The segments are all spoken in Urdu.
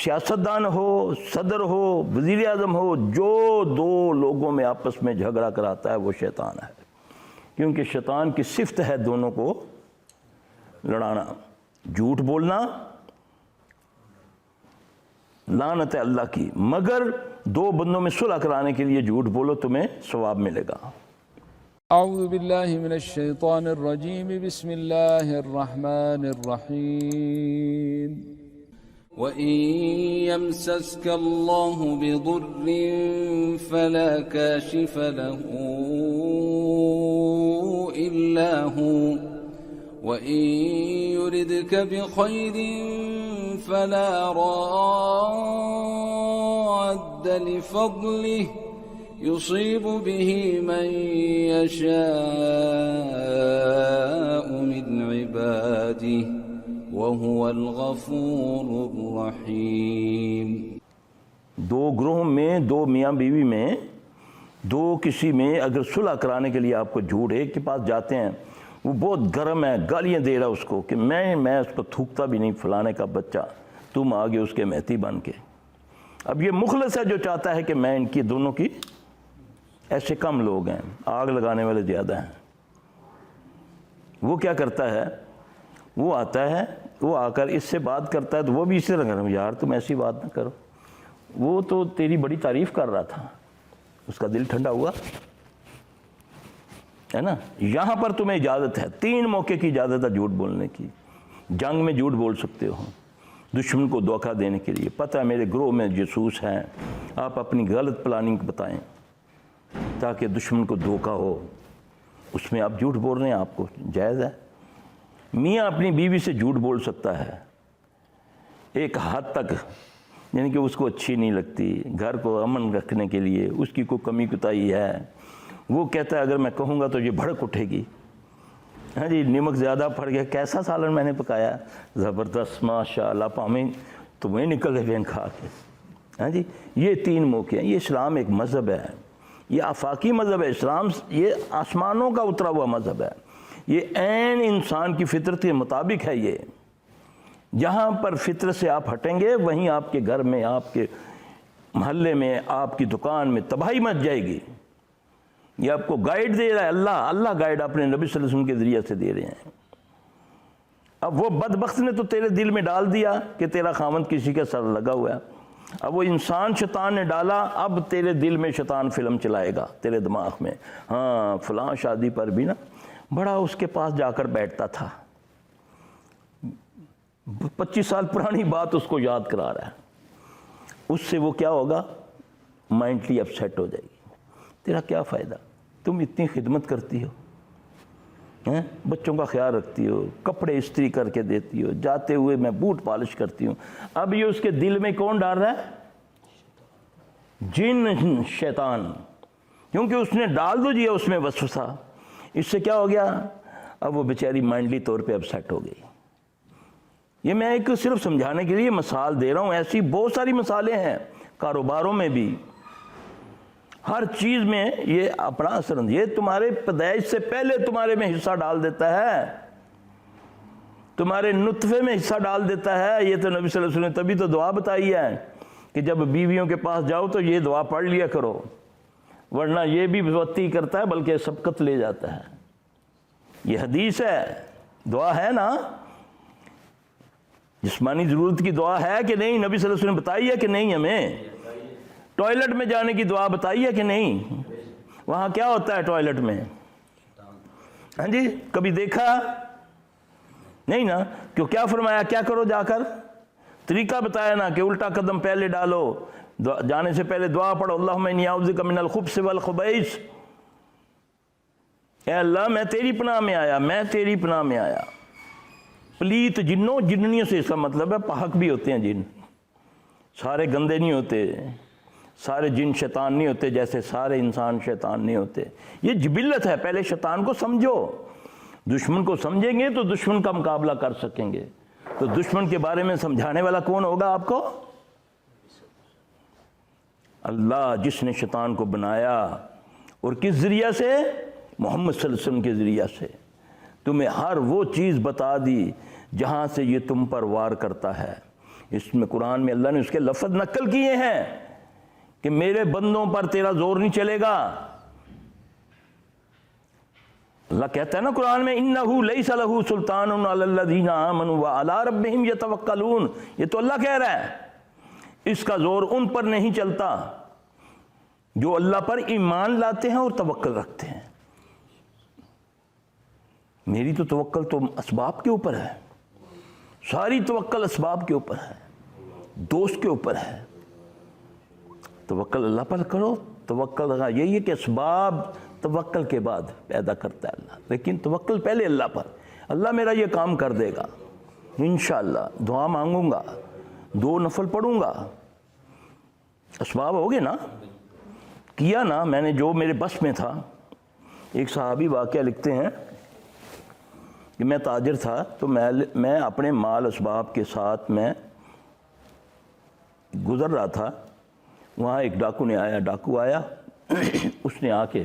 سیاستدان ہو، صدر ہو، وزیر اعظم ہو، جو دو لوگوں میں آپس میں جھگڑا کراتا ہے وہ شیطان ہے، کیونکہ شیطان کی صفت ہے دونوں کو لڑانا۔ جھوٹ بولنا لعنت ہے اللہ کی، مگر دو بندوں میں صلح کرانے کے لیے جھوٹ بولو، تمہیں ثواب ملے گا۔ اعوذ باللہ من الشیطان الرجیم، بسم اللہ الرحمن الرحیم۔ وَإِن يَمْسَسْكَ اللَّهُ بِضُرٍّ فَلَا كَاشِفَ لَهُ إِلَّا هُوَ وَإِن يُرِدْكَ بِخَيْرٍ فَلَا رَادَّ لِفَضْلِهِ يُصِيبُ بِهِ مَن يَشَاءُ مِنْ عِبَادِهِ وَهُوَ الْغَفُورُ الرَّحِيمُ۔ دو گروہ میں، دو میاں بیوی میں، دو کسی میں اگر صلح کرانے کے لیے آپ کو جھوٹ، ایک کے پاس جاتے ہیں، وہ بہت گرم ہے، گالیاں دے رہا اس کو کہ میں اس کو تھوکتا بھی نہیں، فلانے کا بچہ، تم آگے اس کے مہتی بن کے۔ اب یہ مخلص ہے جو چاہتا ہے کہ میں ان کی دونوں کی، ایسے کم لوگ ہیں، آگ لگانے والے زیادہ ہیں۔ وہ کیا کرتا ہے، وہ آتا ہے، وہ آ کر اس سے بات کرتا ہے تو وہ بھی اسی طرح کرتا ہے، یار تم ایسی بات نہ کرو، وہ تو تیری بڑی تعریف کر رہا تھا، اس کا دل ٹھنڈا ہوا ہے نا۔ یہاں پر تمہیں اجازت ہے، 3 موقع کی اجازت ہے جھوٹ بولنے کی۔ جنگ میں جھوٹ بول سکتے ہو، دشمن کو دھوکہ دینے کے لیے، پتہ ہے میرے گروہ میں جاسوس ہیں، آپ اپنی غلط پلاننگ بتائیں تاکہ دشمن کو دھوکہ ہو، اس میں آپ جھوٹ بول رہے ہیں، آپ کو جائز ہے۔ میاں اپنی بیوی سے جھوٹ بول سکتا ہے ایک حد تک، یعنی کہ اس کو اچھی نہیں لگتی، گھر کو امن رکھنے کے لیے اس کی کوئی کمی کوتاہی ہے، وہ کہتا ہے اگر میں کہوں گا تو یہ بھڑک اٹھے گی، ہاں جی نمک زیادہ پڑ گیا، کیسا سالن میں نے پکایا، زبردست ماشاء اللہ، پامیں تمہیں نکل گئے کھا کے، ہاں جی۔ یہ 3 موقع ہیں۔ یہ اسلام ایک مذہب ہے، یہ آفاقی مذہب ہے، اسلام یہ آسمانوں کا اترا ہوا مذہب ہے، یہ عین انسان کی فطرت کے مطابق ہے۔ یہ جہاں پر فطرت سے آپ ہٹیں گے وہیں آپ کے گھر میں، آپ کے محلے میں، آپ کی دکان میں تباہی مچ جائے گی۔ یہ آپ کو گائیڈ دے رہا ہے اللہ گائیڈ اپنے نبی صلی اللہ علیہ وسلم کے ذریعے سے دے رہے ہیں۔ اب وہ بدبخت نے تو تیرے دل میں ڈال دیا کہ تیرا خاوند کسی کے سر لگا ہوا ہے، اب وہ انسان شیطان نے ڈالا، اب تیرے دل میں شیطان فلم چلائے گا، تیرے دماغ میں، ہاں فلاں شادی پر بھی نا بڑا اس کے پاس جا کر بیٹھتا تھا، 25 سال پرانی بات اس کو یاد کرا رہا ہے، اس سے وہ کیا ہوگا، مائنڈلی اپسیٹ ہو جائے گی۔ تیرا کیا فائدہ، تم اتنی خدمت کرتی ہو، بچوں کا خیال رکھتی ہو، کپڑے استری کر کے دیتی ہو، جاتے ہوئے میں بوٹ پالش کرتی ہوں، اب یہ اس کے دل میں کون ڈال رہا ہے، جن شیطان، کیونکہ اس نے ڈال دو جی اس میں وسوسہ، اس سے کیا ہو گیا، اب وہ بیچاری مائنڈلی طور پہ اپسیٹ ہو گئی۔ یہ میں ایک صرف سمجھانے کے لیے مثال دے رہا ہوں، ایسی بہت ساری مثالیں ہیں، کاروباروں میں بھی، ہر چیز میں یہ اپنا اثر، یہ تمہارے پیدائش سے پہلے تمہارے میں حصہ ڈال دیتا ہے، تمہارے نطفے میں حصہ ڈال دیتا ہے۔ یہ تو نبی صلی اللہ علیہ وسلم نے تبھی تو دعا بتائی ہے کہ جب بیویوں کے پاس جاؤ تو یہ دعا پڑھ لیا کرو، ورنہ یہ بھی بےوتی کرتا ہے بلکہ سبقت لے جاتا ہے۔ یہ حدیث ہے، دعا ہے نا، جسمانی ضرورت کی دعا ہے کہ نہیں، نبی صلی اللہ علیہ وسلم نے بتائی ہے کہ نہیں، ہمیں ٹوائلٹ میں جانے کی دعا بتائی ہے کہ نہیں، وہاں کیا ہوتا ہے ٹوائلٹ میں، ہاں جی کبھی دیکھا نہیں نا، کیوں کیا فرمایا، کیا کرو جا کر، طریقہ بتایا نا کہ الٹا قدم پہلے ڈالو، جانے سے پہلے دعا پڑھو، اللہم انی اعوذ بک من الخبث والخبائث، اے اللہ میں تیری پناہ میں آیا، میں تیری پناہ میں آیا، پلیت جنوں، جننیوں سے اس کا مطلب ہے پاک بھی ہوتے ہیں جن، سارے گندے نہیں ہوتے، سارے جن شیطان نہیں ہوتے، جیسے سارے انسان شیطان نہیں ہوتے، یہ جبلت ہے۔ پہلے شیطان کو سمجھو، دشمن کو سمجھیں گے تو دشمن کا مقابلہ کر سکیں گے۔ تو دشمن کے بارے میں سمجھانے والا کون ہوگا آپ کو، اللہ، جس نے شیطان کو بنایا، اور کس ذریعہ سے، محمد صلی اللہ علیہ وسلم کے ذریعہ سے، تمہیں ہر وہ چیز بتا دی جہاں سے یہ تم پر وار کرتا ہے۔ اس میں قرآن میں اللہ نے اس کے لفظ نقل کیے ہیں کہ میرے بندوں پر تیرا زور نہیں چلے گا۔ اللہ کہتا ہے نا قرآن میں انہو لیس لہ سلطان علی الذین آمنوا وعلی ربہم یتوکلون، یہ تو اللہ کہہ رہا ہے اس کا زور ان پر نہیں چلتا جو اللہ پر ایمان لاتے ہیں اور توکل رکھتے ہیں۔ میری تو توکل تو اسباب کے اوپر ہے، ساری توکل اسباب کے اوپر ہے، دوست کے اوپر ہے۔ توکل اللہ پر کرو، توکل یہی ہے کہ اسباب توکل کے بعد پیدا کرتا ہے اللہ، لیکن توکل پہلے اللہ پر۔ اللہ میرا یہ کام کر دے گا انشاءاللہ، دعا مانگوں گا، 2 نفل پڑھوں گا، اسباب ہوگے نا، کیا نا میں نے جو میرے بس میں تھا۔ ایک صحابی واقعہ لکھتے ہیں کہ میں تاجر تھا تو میں اپنے مال اسباب کے ساتھ میں گزر رہا تھا، وہاں ایک ڈاکو آیا اس نے آ کے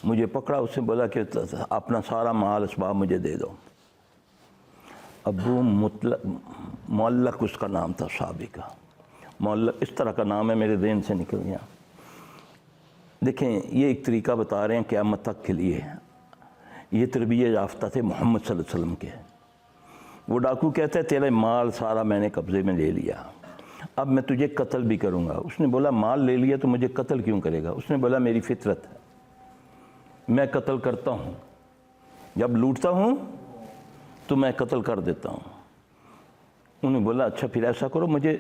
مجھے پکڑا، اس نے بولا کہ اپنا سارا مال اسباب مجھے دے دو۔ ابو معلق اس کا نام تھا صحابی کا، معلق اس طرح کا نام ہے، میرے ذہن سے نکل گیا۔ دیکھیں یہ ایک طریقہ بتا رہے ہیں قیامت تک کے لیے، یہ تربیت یافتہ تھے محمد صلی اللہ علیہ وسلم کے۔ وہ ڈاکو کہتا ہے تیرا مال سارا میں نے قبضے میں لے لیا، اب میں تجھے قتل بھی کروں گا۔ اس نے بولا مال لے لیا تو مجھے قتل کیوں کرے گا؟ اس نے بولا میری فطرت ہے، میں قتل کرتا ہوں، جب لوٹتا ہوں تو میں قتل کر دیتا ہوں۔ انہوں نے بولا اچھا پھر ایسا کرو، مجھے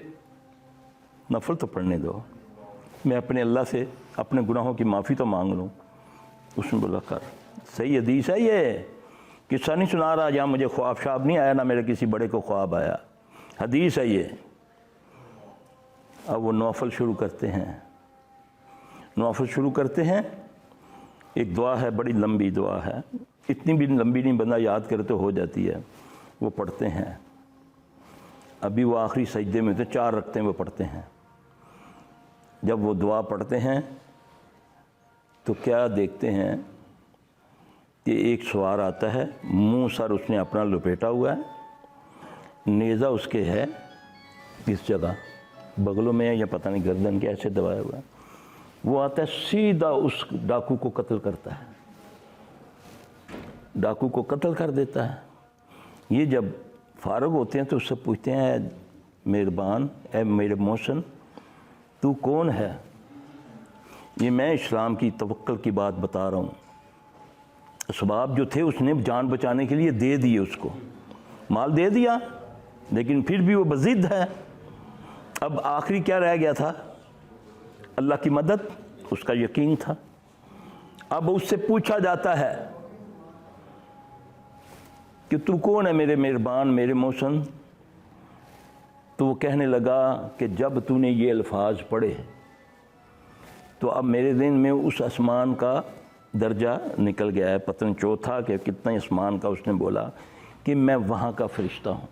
نفل تو پڑھنے دو، میں اپنے اللہ سے اپنے گناہوں کی معافی تو مانگ لوں۔ اس نے بولا کر۔ صحیح حدیث ہے، یہ قصہ نہیں سنا رہا جہاں مجھے خواب شاب نہیں آیا، نہ میرے کسی بڑے کو خواب آیا، حدیث ہے یہ۔ اب وہ نوافل شروع کرتے ہیں، نوافل شروع کرتے ہیں۔ ایک دعا ہے، بڑی لمبی دعا ہے، اتنی بھی لمبی نہیں، بندہ یاد کرے تو ہو جاتی ہے۔ وہ پڑھتے ہیں، ابھی وہ آخری سجدے میں تھے، 4 رکعتیں وہ پڑھتے ہیں۔ جب وہ دعا پڑھتے ہیں تو کیا دیکھتے ہیں کہ ایک سوار آتا ہے، منہ سر اس نے اپنا لپیٹا ہوا ہے، نیزہ اس کے ہے اس جگہ بغلوں میں یا پتہ نہیں گردن کے ایسے دبایا ہوا ہے۔ وہ آتا ہے سیدھا اس ڈاکو کو قتل کرتا ہے، ڈاکو کو قتل کر دیتا ہے۔ یہ جب فارغ ہوتے ہیں تو اس سے پوچھتے ہیں اے مہربان، اے میرے محسن، تو کون ہے؟ یہ میں اسلام کی توکل کی بات بتا رہا ہوں۔ اسباب جو تھے اس نے جان بچانے کے لیے دے دیے، اس کو مال دے دیا، لیکن پھر بھی وہ بضد ہے۔ اب آخری کیا رہ گیا تھا؟ اللہ کی مدد، اس کا یقین تھا۔ اب اس سے پوچھا جاتا ہے کہ تو کون ہے میرے مہربان، میرے محسن؟ تو وہ کہنے لگا کہ جب تو نے یہ الفاظ پڑھے تو اب میرے ذہن میں اس آسمان کا درجہ نکل گیا ہے، پتن چوتھا کہ کتنا آسمان کا۔ اس نے بولا کہ میں وہاں کا فرشتہ ہوں۔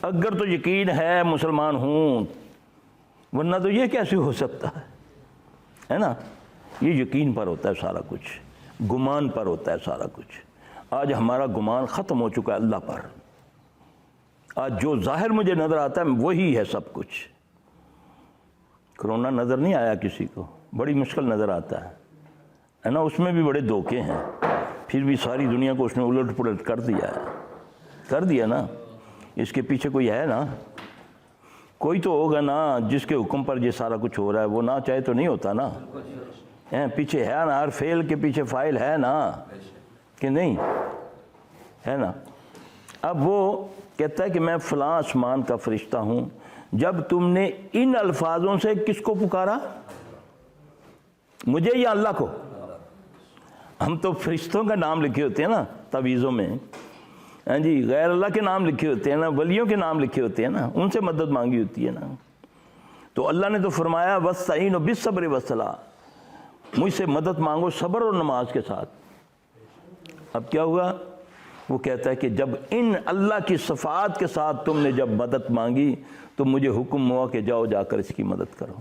اگر تو یقین ہے مسلمان ہوں، ورنہ تو یہ کیسے ہو سکتا ہے نا؟ یہ یقین پر ہوتا ہے سارا کچھ، گمان پر ہوتا ہے سارا کچھ۔ آج ہمارا گمان ختم ہو چکا ہے اللہ پر۔ آج جو ظاہر مجھے نظر آتا ہے وہی ہے سب کچھ۔ کرونا نظر نہیں آیا کسی کو، بڑی مشکل نظر آتا ہے نا، اس میں بھی بڑے دھوکے ہیں، پھر بھی ساری دنیا کو اس نے الٹ پلٹ کر دیا نا۔ اس کے پیچھے کوئی ہے نا، کوئی تو ہوگا نا جس کے حکم پر یہ سارا کچھ ہو رہا ہے، وہ نہ چاہے تو نہیں ہوتا نا، پیچھے ہے نا، ہر فعل کے پیچھے فاعل ہے نا، کہ نہیں ہے نا۔ اب وہ کہتا ہے کہ میں فلاں آسمان کا فرشتہ ہوں۔ جب تم نے ان الفاظوں سے کس کو پکارا؟ مجھے یا اللہ کو؟ ہم تو فرشتوں کا نام لکھے ہوتے ہیں نا تعویذوں میں، ہاں جی، غیر اللہ کے نام لکھے ہوتے ہیں نا، ولیوں کے نام لکھے ہوتے ہیں نا، ان سے مدد مانگی ہوتی ہے نا۔ تو اللہ نے تو فرمایا وَاسْتَعِینُوا بِالصَّبْرِ وَالصَّلَاةِ، مجھ سے مدد مانگو صبر اور نماز کے ساتھ۔ اب کیا ہوا؟ وہ کہتا ہے کہ جب ان اللہ کی صفات کے ساتھ تم نے جب مدد مانگی تو مجھے حکم ہوا کہ جاؤ جا کر اس کی مدد کرو۔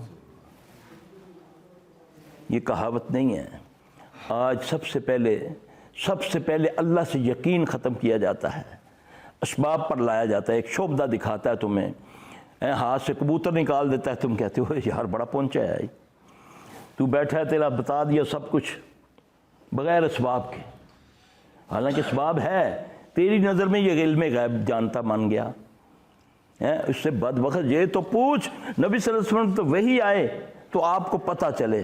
یہ کہاوت نہیں ہے۔ آج سب سے پہلے اللہ سے یقین ختم کیا جاتا ہے، اسباب پر لایا جاتا ہے، ایک شعبدہ دکھاتا ہے تمہیں، ہاتھ سے کبوتر نکال دیتا ہے، تم کہتے ہو یار بڑا پہنچا ہے، تو بیٹھا ہے تیرا بتا دیا سب کچھ بغیر اسباب کے، حالانکہ اسباب ہے، تیری نظر میں یہ علم غیب جانتا مان گیا، اس سے بد وقت یہ تو پوچھ، نبی صلی اللہ علیہ وسلم تو وہی آئے تو آپ کو پتہ چلے،